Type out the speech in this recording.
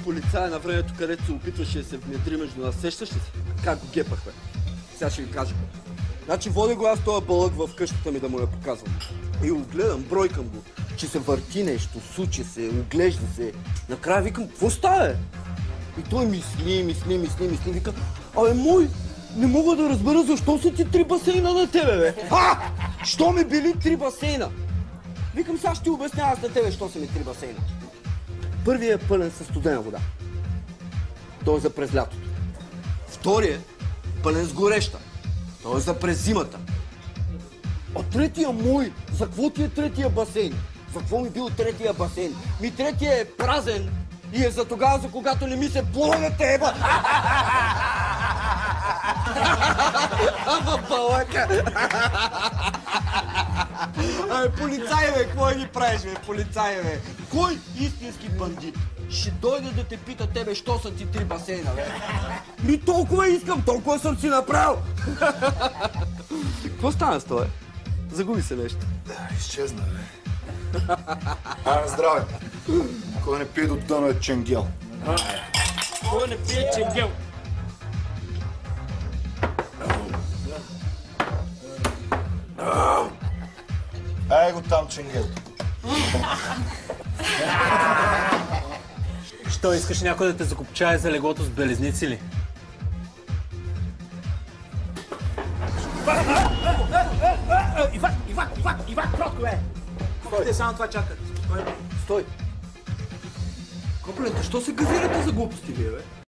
полицая на времето, където се опитваше да се внедри между нас. Сещаш ли се? Как го гепахме? Сега ще ви кажа. Значи води го аз този бълък в къщата ми да му я показвам. И го гледам, бройкам го, че се върти нещо, суче се, оглежда се. Накрая викам, какво става? И той мисли, вика, абе мой, не мога да разбера защо са ти 3 басейна на тебе, бе. Що ми били 3 басейна? Викам, сега ще ти обясня аз на тебе, що са ми 3 басейна. Първият е пълен със студена вода. Той е за през лятото. Вторият е пълен с гореща. Той е за през зимата. А третия мой, за какво ти е третия басейн? За какво ми бил третия басейн? Ми третия е празен и е за тогава, за когато не ми се плува на теба. Ама балъка! Абе, полицай, бе, какво ги правиш, бе, полицай, бе? Кой истински бандит ще дойде да те пита тебе, що са ти 3 басейна, бе? Ми толкова искам, толкова съм си направил! Какво стана с това, бе? Загуби се нещо. Да, изчезна, бе. На здраве! Кой не пие до дъно е ченгел. Кой не пие ченгел? Ай го там ченгелто. Що, искаш някой да те закопчае за леглото с белезници ли? Иван, кротко, бе! Те само това чакат. Стой! Копленте, що се газирате за глупости, вие, бе?